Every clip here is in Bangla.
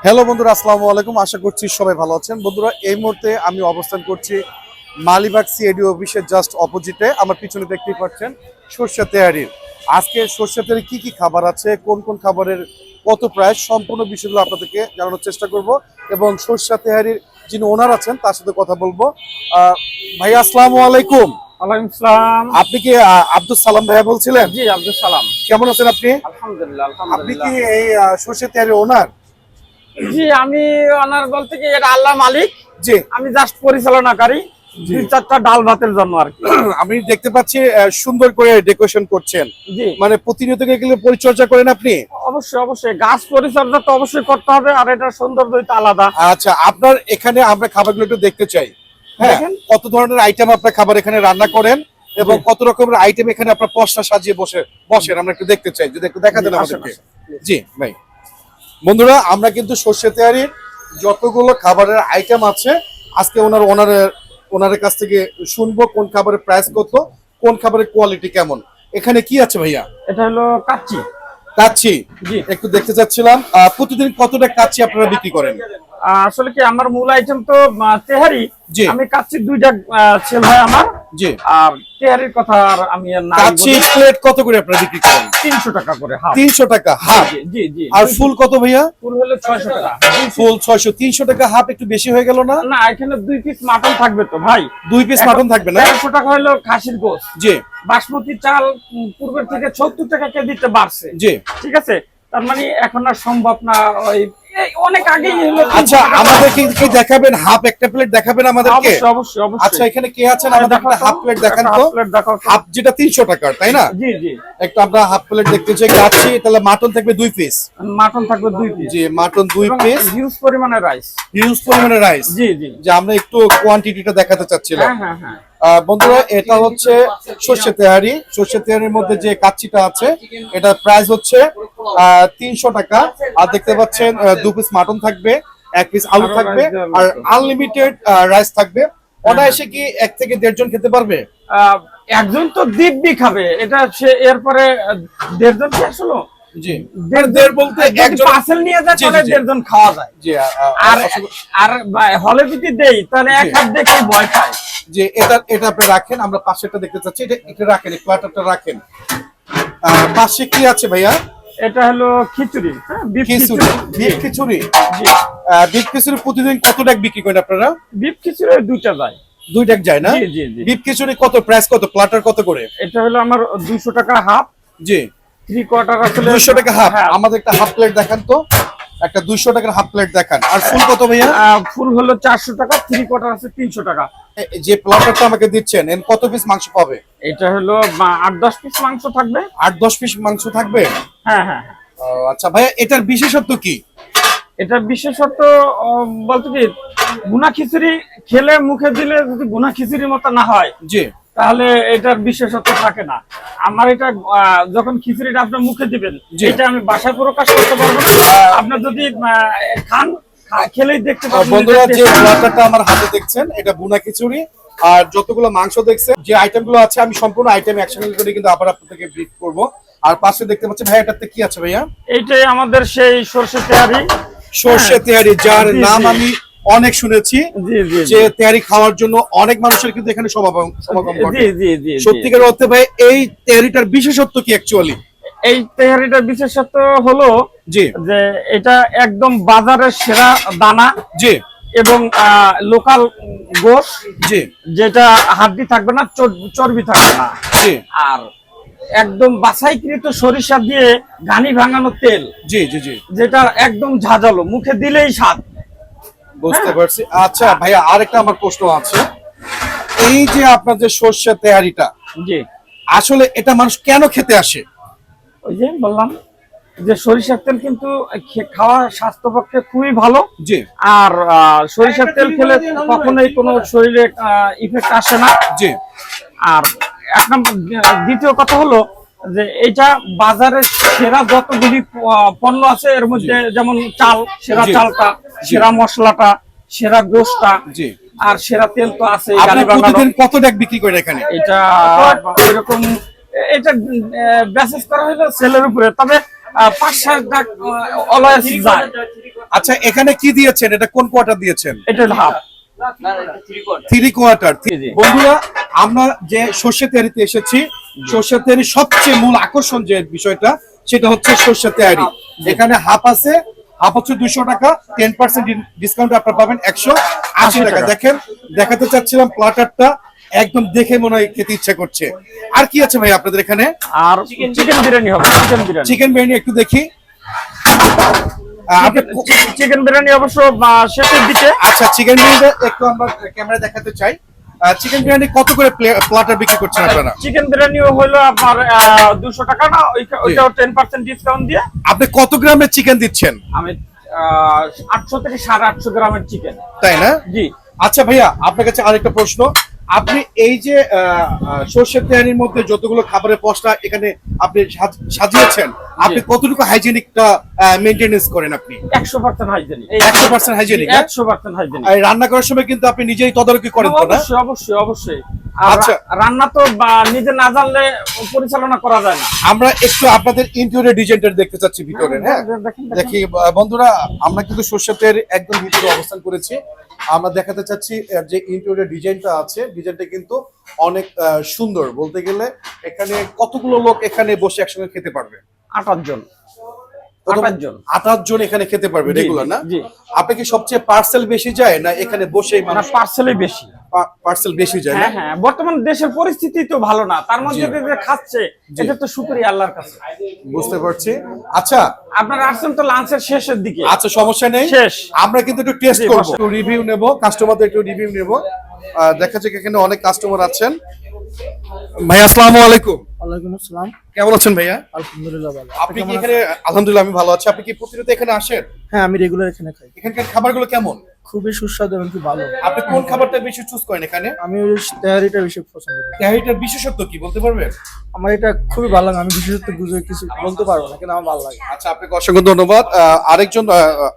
হ্যালো বন্ধুরা, আসসালামু আলাইকুম। আশা করছি সবাই ভালো আছেন। বন্ধুরা, এই মুহূর্তে আমি অবস্থান করছি মালিবাগ সিএডি অফিসের জাস্ট অপোজিটে। আমার পিছনে দেখতেই পাচ্ছেন সরষে তেহারির। আজকে সরষে তেহারি কি কি খাবার আছে, কোন কোন খাবারের কত প্রাইস, সম্পূর্ণ বিষয়গুলো আপনাদেরকে জানানোর চেষ্টা করব এবং সরষে তেহারির যিনি ওনার আছেন তার সাথে কথা বলবো। ভাইয়া আসসালামু আলাইকুম। ওয়ালাইকুম আসসালাম। আপনি কি আব্দুল সালাম ভাইয়া বলছিলেন? জি, আব্দুল সালাম। কেমন আছেন আপনি? আলহামদুলিল্লাহ, আপনি আলহামদুলিল্লাহ। কি এই সরষে তেহারির ওনার? জি, আমি অনার বলতে কি এটা আল্লাহ মালিক। জি আমি জাস্ট পরিচালনাকারী, জি। দুই চারটা ডাল ভাতের জন্য আর কি। আমি দেখতে পাচ্ছি সুন্দর করে ডেকোরেশন করছেন, জি, মানে প্রতিনিয়ত এগুলো পরিচর্যা করেন আপনি? অবশ্যই অবশ্যই গাছ পরিচর্যা তো অবশ্যই করতে হবে, আর এটা সৌন্দর্য তো আলাদা। আচ্ছা, আপনার এখানে আমরা খাবারগুলো একটু দেখতে চাই। হ্যাঁ, দেখেন। কত ধরনের আইটেম আপনার খাবার এখানে রান্না করেন এবং জি। কত রকমের আইটেম এখানে আপনার পসরা সাজিয়ে বসেন আমরা একটু দেখতে চাই, যদি একটু দেখা দেন জি, আসেন, আমাদেরকে। আসেন। জি ভাই। বন্ধুরা, আমরা কিন্তু সর্ষে তেহারির যতগুলো খাবারের আইটেম আছে আজকে ওনারের কাছ থেকে শুনবো কোন খাবারের প্রাইস কত, কোন খাবারের কোয়ালিটি কেমন। এখানে কি আছে ভাইয়া? এটা হলো কাচ্চি। কাচ্চি জি। একটু দেখতে চাচ্ছিলাম। প্রতিদিন কতটা কাচ্চি আপনারা বিক্রি করেন? আসলে কি আমার মূল আইটেম তো তেহারি। জি। আমি কাচ্চি দুইটা সেল হয় আমার। জি। আর তেহারির কথা আর আমি আর না কাচ্চি প্লেট কত করে আপনারা বিক্রি করেন? 300 টাকা করে হাফ। 300 টাকা হাফ। জি জি জি। আর ফুল কত ভাইয়া? ফুল হলো 600 টাকা। ফুল 600। 300 টাকা হাফ একটু বেশি হয়ে গেল না? না, এখানে 2 পিস মাটন থাকবে তো ভাই। 2 পিস মাটন থাকবে না? 150 টাকা হলো খাসির গোশত। জি বাসমতি চাল পূর্বের থেকে 70 টাকা কেজিতে বাড়ছে। জি। ঠিক আছে, তার মানে এখন আর সম্ভব না। ওই অনেক আগেই হলো। আচ্ছা, আমাদের কি দেখাবেন? হাফ একটা প্লেট দেখাবেন আমাদেরকে? অবশ্যই অবশ্যই অবশ্যই। আচ্ছা, এখানে কে আছেন? আমাদের একটা হাফ প্লেট দেখান তো। হাফ হাফ যেটা 300 টাকার, তাই না? জি জি। একটু আমরা হাফ প্লেট দেখতে চাই। কাচ্চি তাহলে মাটন থাকবে 2 পিস। মাটন থাকবে 2 পিস। জি, মাটন 2 পিস। হিউজ পরিমাণে রাইস। হিউজ পরিমাণে রাইস। জি জি। যে আমরা একটু কোয়ান্টিটিটা দেখাতে চাচ্ছিলাম। হ্যাঁ হ্যাঁ হ্যাঁ। বন্ধুরা, এটা হচ্ছে সর্ষে তেহারি। সর্ষে তেহারির মধ্যে যে কাচ্চিটা আছে এটা প্রাইস হচ্ছে 300 টাকা। আর দেখতে পাচ্ছেন 2 পিস মাটন থাকবে, 1 পিস আলু থাকবে, আর আনলিমিটেড রাইস থাকবে। অনায়াসে কি 1 থেকে 1.5 জন খেতে পারবে? একজন তো দিব্যি খাবে, এটা সে। এরপরে 1.5 জন কি আসলো? জি, 1.5 বলতে যদি একজন পার্সেল নিয়ে যায় জি, তাহলে জি, জি। 1.5 জন খাওয়া যায়। জি, আর আর হলে যদি দেই তাহলে এক জি। হাত দেখে ভয় খায়। যে এটা আপনি রাখেন, আমরা পাশেরটা দেখতে চাচ্ছি। এটা রাখেন, একটু আটাটা রাখেন। পাশে কি আছে ভাইয়া? এটা হলো খিচুড়ি। হ্যাঁ, বিফ খিচুড়ি। খিচুড়ি। বিফ খিচুড়ি। জি। বিফ খিচুড়ি প্রতিদিন কত টাকা বিক্রি করেন আপনারা? বিফ খিচুড়ি 2টা যায়। 2 টাকা যায় না? জি জি জি। বিফ খিচুড়ি কত প্রাইস, কত প্লাটার কত করে? এটা হলো আমার 200 টাকা হাফ। জি, 3/4 আসলে 200 টাকা হাফ। হ্যাঁ। আমাদের একটা হাফ প্লেট দেখান তো। একটা 200 টাকার হাফ প্লেট দেখান। আর ফুল কত ভাইয়া? ফুল হলো 400 টাকা, 3/4 আছে 300 টাকা। যে প্লাটারটা আমাকে দিচ্ছেন এর কত পিস মাংস পাবে? এটা হলো 8-10 পিস মাংস থাকবে। 8-10 পিস মাংস থাকবে? হ্যাঁ হ্যাঁ। আচ্ছা ভাইয়া, এটার বিশেষত্ব কি? এটা বিশেষত বলতে কি, ভুনা খিচুড়ি খেলে মুখে দিলে যদি ভুনা খিচুড়ির মতো না হয় জি তাহলে এটার বিশেষত্ব থাকে না। আমার এটা যখন খিচুড়িটা আপনার মুখে দিবেন, জি। এটা আমি বাসায় প্রকাশ করতে পারবো না। আপনার যদি খান, খেলেই দেখতে পাবেন। বন্ধুরা, যে প্লাটারটা আমার হাতে দেখছেন এটা বুনা খিচুড়ি। আর যতগুলো মাংস দেখছেন, যে আইটেমগুলো আছে আমি সম্পূর্ণ আইটেম একসঙ্গে করে কিন্তু আবার আপনাদেরকে ব্রিফ করব। আর পাশে দেখতে পাচ্ছি ভাই, এটাতে কি আছে ভাইয়া? এইটাই আমাদের সেই সরষে তেহারি। সর্ষে তেহারি, যার জি, নাম জি। আমি অনেক শুনেছি। জি জি যে তেহারি খাওয়ার জন্য অনেক মানুষের কিন্তু এখানে সমাগম ঘটে। জি জি জি। সত্যিকার অর্থে ভাই, এই তেহারিটার বিশেষত্ব কি অ্যাকচুয়ালি? এই তেহারিটার বিশেষত্ব হলো জি যে এটা একদম বাজারের সেরা দানা জি এবং লোকাল গোশ, জি যেটা হাড্ডি থাকবে না, চর্বি থাকবে না। জি আর একদম বাছাইকৃত সরিষা দিয়ে ঘানি ভাঙানো তেল, জি জি জি যেটা একদম ঝাঁঝালো, মুখে দিলেই স্বাদ। বুঝতে পারছি। আচ্ছা ভাইয়া, আরেকটা আমার প্রশ্ন আছে। এই যে আপনার যে সর্ষে তেহারিটা, জি, আসলে এটা মানুষ কেন খেতে আসে? ওই যে বললাম যে সরিষার তেল কিন্তু খাওয়া স্বাস্থ্য পক্ষে খুবই ভালো। জি আর সরিষার তেল খেলে কখনোই কোনো শরীরে ইফেক্ট আসে না। জি আর এক নম্বর, দ্বিতীয় কথা হলো যে এটা বাজারের সেরা যতগুলি পণ্য আছে এর মধ্যে, যেমন চাল, সেরা জি। চালটা, জি। সেরা মশলাটা, সেরা গোশটা, জি। আর সেরা তেল তো আছে। আপনি প্রতিদিন কত টাকা বিক্রি করেন এখানে? এটা এরকম, এটা বেসিস করা হলো সেলের উপরে। তবে 5-7 লাখ অলওয়েজ যায়। আচ্ছা, এখানে কি দিয়েছেন? এটা কোন কোয়ার্টার দিয়েছেন? এটা হাফ। 3 কোয়ার্টার। জি। বন্ধুরা, আমরা যে সর্ষে তেয়ারিতে এসেছি, সর্ষে তেয়ারি সবচেয়ে মূল আকর্ষণ যে বিষয়টা সেটা হচ্ছে সর্ষে তেয়ারি। এখানে হাফ আছে, হাফ হচ্ছে 200 টাকা, 10% ডিসকাউন্ট আপনারা পাবেন 180 টাকা। দেখেন, দেখাতে চাচ্ছিলাম প্লাটারটা, একদম দেখে মনে হয় খেতে ইচ্ছা করছে। আর কি আছে ভাই আপনাদের এখানে? আর চিকেন বিরিয়ানি হবে, চিকেন বিরিয়ানি। চিকেন বিরিয়ানি একটু দেখি। চিকেন বিরিয়ানি অবশ্য শেষের দিকে। আচ্ছা, চিকেন বিরিয়ানি একটু আমরা ক্যামেরা দেখাতে চাই। চিকেন বিরিয়ানি কত করে প্লাটার বিক্রি করছেন আপনারা? চিকেন বিরিয়ানিও হলো আপনার 200 টাকা না, ওইটাও 10% ডিসকাউন্ট দিয়ে। আপনি কত গ্রামের চিকেন দিচ্ছেন? আমি 800 থেকে 850 গ্রামের চিকেন। তাই না? জি। আচ্ছা ভাইয়া, আপনার কাছে আরেকটা প্রশ্ন। আপনি এই যে সর্ষের তেহারির মধ্যে যতগুলো খাবারের পসরা এখানে আপনি সাজিয়েছেন, আপনি কতটুকু হাইজেনিকটা মেইনটেনেন্স করেন? আপনি 100% হাইজেনিক। 100% হাইজেনিক। 100% হাইজেনিক। আর রান্না করার সময় কিন্তু আপনি নিজেই তদারকি করেন তো না? অবশ্যই অবশ্যই অবশ্যই। আচ্ছা, রান্না তো নিজে না জানলে পরিচালনা করা যায় না। আমরা একটু আপনাদের ইন্টেরিয়র ডিজাইনটা দেখতে চাচ্ছি ভিতরে। হ্যাঁ, দেখি বন্ধুরা, আমরা কিন্তু সর্ষের তেহারি একদম ভিতরে অবস্থান করেছি। আমরা দেখাতে চাচ্ছি যে ইন্টেরিয়র ডিজাইনটা আছে, ডিজাইনটা কিন্তু অনেক সুন্দর। বলতে গেলে এখানে কতগুলো লোক এখানে বসে একসঙ্গে খেতে পারবে? 28 জন। 28 জন এখানে খেতে পারবে রেগুলার না? জি। আপনি কি সবচেয়ে পার্সেল বেশি যায় না এখানে বসেই মানে পার্সেলই বেশি? পার্সেল বেশি যায় না? হ্যাঁ হ্যাঁ, বর্তমান দেশের পরিস্থিতি তো ভালো না, তার মধ্যে যে খাচ্ছে এটা তো শুকরিয়া আল্লাহর কাছে। বুঝতে পারছি। আচ্ছা, আপনারা আসছেন তো লাঞ্চের শেষের দিকে। আচ্ছা, সমস্যা নেই, শেষ। আমরা কিন্তু একটু টেস্ট করব, একটু রিভিউ নেব, কাস্টমারদের একটু রিভিউ নেব। দেখা যাক এখানে অনেক কাস্টমার আছেন। ভাই আসসালামু আলাইকুম। ওয়ালাইকুম আসসালাম। কেমন আছেন ভাইয়া? আলহামদুলিল্লাহ ভালো। আপনি কি এখানে? আলহামদুলিল্লাহ আমি ভালো আছি। আপনি কি প্রতিনিয়ত এখানে আসেন? হ্যাঁ, আমি রেগুলার এখানে খাই। এখানকার খাবারগুলো কেমন? খুবই সুস্বাদু এবং খুব ভালো। আপনি কোন খাবারটা বেশি চুজ করেন এখানে? আমি ওই তেহারিটা বেশি পছন্দ করি। তেহারিটার বিশেষত্ব কি বলতে পারবেন? আমার এটা খুবই ভালো লাগে। আমি বিশেষত বুঝে কিছু বলতে পারবো না, কিন্তু আমার ভালো লাগে। আচ্ছা, আপনাকে অসংখ্য ধন্যবাদ। আরেকজন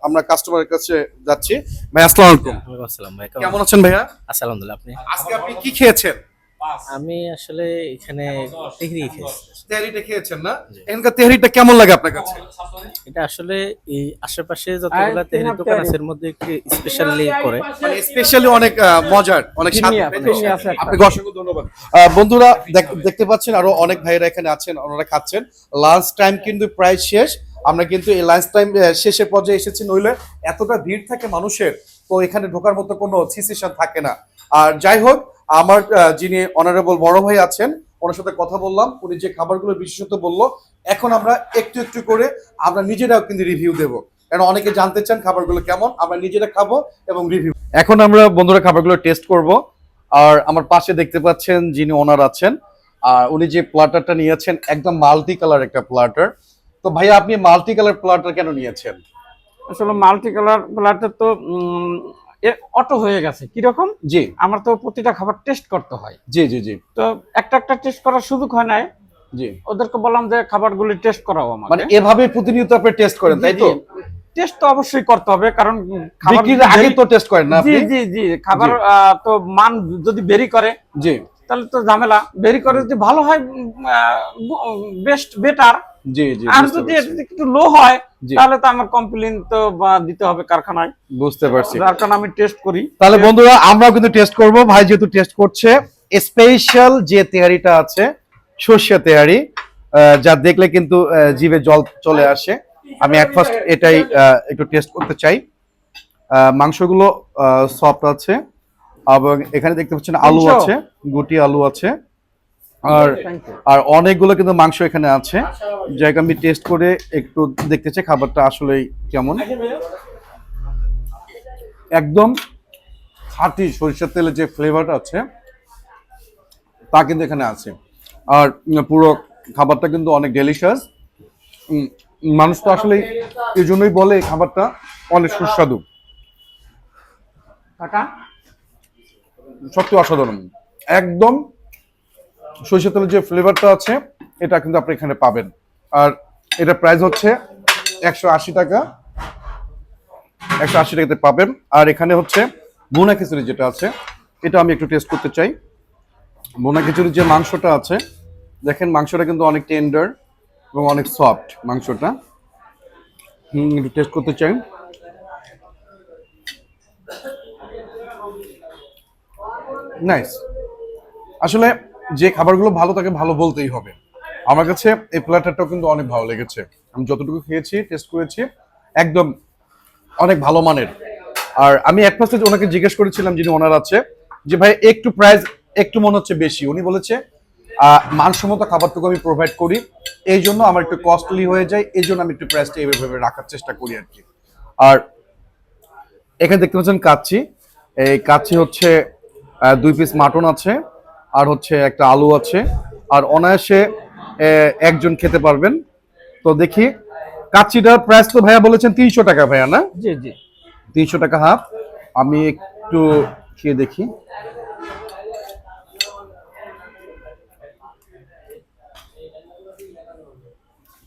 আমরা কাস্টমারের কাছে যাচ্ছি। ভাই আসসালামু আলাইকুম। ওয়ালাইকুম আসসালাম ভাই, কেমন আছেন ভাইয়া? আলহামদুলিল্লাহ। আপনি? আজকে আপনি কি খেয়েছেন? আমি আসলে এখানে টিকরি খেয়েছি। তেহারিটা খেয়েছেন না? এখানকার তেহারিটা কেমন লাগে আপনার কাছে? এটা আসলে এই আশেপাশে যতগুলা তেহারি দোকান আছে এর মধ্যে একটু স্পেশালি করে, মানে স্পেশালি অনেক মজার, অনেক স্বাদ। ফিরনি আছে একটা। আপনাকে অসংখ্য ধন্যবাদ। বন্ধুরা, দেখতে পাচ্ছেন আরো অনেক ভাইয়েরা এখানে আছেন, ওনারা খাচ্ছেন। লাঞ্চ টাইম কিন্তু প্রায় শেষ। আমরা কিন্তু এই লাঞ্চ টাইম শেষের পর্যায়ে এসেছি, নইলে এতটা ভিড় থাকে মানুষের, তো এখানে ঢোকার মতো কোনো সিচুয়েশন থাকে না। আর যাই হোক, আমার যিনি অনারেবল বড় ভাই আছেন, ওনার সাথে কথা বললাম, উনি যে খাবারগুলো বিশেষত বললো, এখন আমরা একটু একটু করে আমরা নিজেরাও কিন্তু রিভিউ দেবো, কারণ অনেকে জানতে চান খাবারগুলো কেমন। আমরা নিজেরা খাবো এবং রিভিউ। এখন আমরা বন্ধুরা খাবারগুলো টেস্ট করব। আর আমার পাশে দেখতে পাচ্ছেন যিনি ওনার আছেন, আর উনি যে প্লাটারটা নিয়েছেন একদম মাল্টি কালার একটা প্লাটার। তো ভাইয়া, আপনি মাল্টি কালার প্লাটার কেন নিয়েছেন? আসলে মাল্টি কালার প্লাটার তো অটো হয়ে গেছে। কিরকম? জি আমার তো প্রতিটা খাবার টেস্ট করতে হয়। জি জি জি তো একটা একটা টেস্ট করার সুযোগ হয় নাই। জি। ওদেরকে বললাম যে খাবারগুলি টেস্ট করাও আমাকে। মানে এভাবে প্রতিনিয়ত আপনি টেস্ট করেন, তাই তো? টেস্ট তো অবশ্যই করতে হবে, কারণ বিক্রির আগে তো টেস্ট করেন না জি আপনি? জি জি, খাবার তো মান যদি ভেরি করে জি তাহলে তো ঝামেলা। ভেরি করে যদি ভালো হয় বেস্ট বেটার। জি জি, আর বুঝতে যদি পারছি। একটু লো হয় জি। তাহলে তো আমার কমপ্লেইন তো দিতে হবে কারখানায়। বুঝতে পারছি। যার কারণে আমি টেস্ট করি। তাহলে বন্ধুরা, আমরাও কিন্তু টেস্ট করব। ভাই যেহেতু টেস্ট করছে, স্পেশাল যে তেহারিটা আছে সর্ষে তেহারি, যা দেখলে কিন্তু জিভে জল চলে আসে। আমি এট ফার্স্ট এটাই একটু টেস্ট করতে চাই। মাংসগুলো সফট আছে, এবং এখানে দেখতে পাচ্ছেন আলু আছে, গুটি আলু আছে, আর আর অনেকগুলো কিন্তু মাংস এখানে আছে, যাকে আমি টেস্ট করে একটু দেখতে চাই খাবারটা আসলে কেমন। একদম খাঁটি সরিষার তেলের যে ফ্লেভারটা আছে তা কিন্তু এখানে আছে। আর পুরো খাবারটা কিন্তু অনেক ডেলিশিয়াস। মানুষ তো আসলে এই জন্যই বলে এই খাবারটা অনেক সুস্বাদু। কাকা সত্যি অসাধারণ। একদম সরিষার তেলের যে ফ্লেভারটা আছে এটা কিন্তু আপনি এখানে পাবেন। আর এটা প্রাইস হচ্ছে 180 টাকা। 180 টাকাতে পাবেন। আর এখানে হচ্ছে ভুনা খিচুড়ি যেটা আছে, এটা আমি একটু টেস্ট করতে চাই। ভুনা খিচুড়ির যে মাংসটা আছে, দেখেন মাংসটা কিন্তু অনেক টেন্ডার, এবং অনেক সফট মাংসটা। একটু টেস্ট করতে চাই। নাইস। আসলে যে খাবারগুলো ভালো তাকে ভালো বলতেই হবে। আমার কাছে এই প্ল্যাটারটাও কিন্তু অনেক ভালো লেগেছে। আমি যতটুকু খেয়েছি, টেস্ট করেছি, একদম অনেক ভালো মানের। আর আমি এক পাশে ওনাকে জিজ্ঞেস করেছিলাম, যিনি ওনার আছে, যে ভাই একটু প্রাইস একটু মনে হচ্ছে বেশি। উনি বলেছে মানসম্মত খাবারটুকু আমি প্রোভাইড করি, এই জন্য আমার একটু কস্টলি হয়ে যায়, এই জন্য আমি একটু প্রাইসটা এইভাবে রাখার চেষ্টা করি আর কি। আর এখানে দেখতে পাচ্ছেন কাচ্চি। এই কাচ্চি হচ্ছে 2 পিস মাটন আছে, আর হচ্ছে একটা আলু আছে, আর অনায়াসে একজন খেতে পারবেন। তো দেখি কাচ্চিটার প্রাইস তো ভাইয়া বলেছেন 300 টাকা ভাইয়া, না? জি জি 300 টাকা হাফ। আমি একটু খেয়ে দেখি।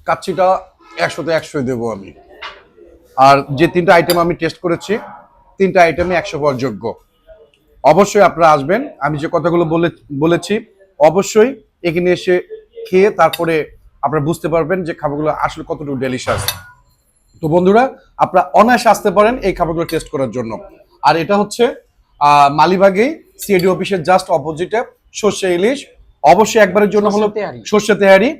কাচ্চিটা 100-তে 100 দেবো আমি। আর যে 3টা আইটেম আমি টেস্ট করেছি, 3টা আইটেমে 100 পাওয়ার যোগ্য। অবশ্যই আপনারা আসবেন, আমি যে কথাগুলো বলেছি অবশ্যই এখানে এসে খেয়ে তারপরে আপনারা বুঝতে পারবেন যে খাবারগুলো আসলে কতটুকু ডেলিশিয়াস। তো বন্ধুরা, আপনারা অনায়াসে আসতে পারেন এই খাবারগুলো টেস্ট করার জন্য। আর এটা হচ্ছে মালিবাগে সিএডি অফিসের জাস্ট অপোজিটে সর্ষে ইলিশ। অবশ্যই একবারের জন্য হলো সর্ষে তেহারি,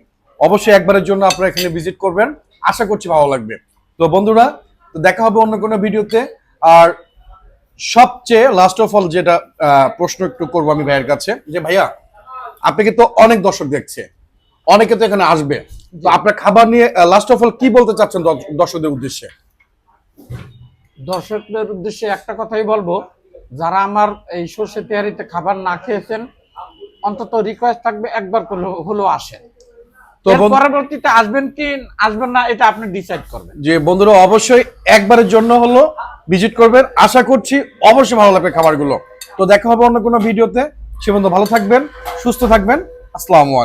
অবশ্যই একবারের জন্য আপনারা এখানে ভিজিট করবেন, আশা করছি ভালো লাগবে। তো বন্ধুরা, তো দেখা হবে অন্য কোনো ভিডিওতে। আর সবচেয়ে লাস্ট অফ অল যেটা প্রশ্ন একটু করবো আমি ভাইয়ের কাছে, যে ভাইয়া আপনাকে তো অনেক দর্শক দেখছে, অনেকে তো এখানে আসবে, তো আপনার খাবার নিয়ে লাস্ট অফ অল কি বলতে চাচ্ছেন দর্শকদের উদ্দেশ্যে? দর্শকদের উদ্দেশ্যে একটা কথাই বলবো, যারা আমার এই সর্ষে তেহারিতে খাবার না খেয়েছেন, অন্তত রিকোয়েস্ট থাকবে একবার হলো আসেন। তো এর পরবর্তীতে আসবেন কি আসবেন না এটা আপনি ডিসাইড করবেন। যে বন্ধুরা অবশ্যই একবারের জন্য হলো ভিজিট করবেন, আশা করছি অবশ্যই ভালো লাগবে খাবারগুলো। তো দেখা হবে অন্য কোনো ভিডিওতে। সে পর্যন্ত ভালো থাকবেন, সুস্থ থাকবেন। আসসালামু আলাইকুম।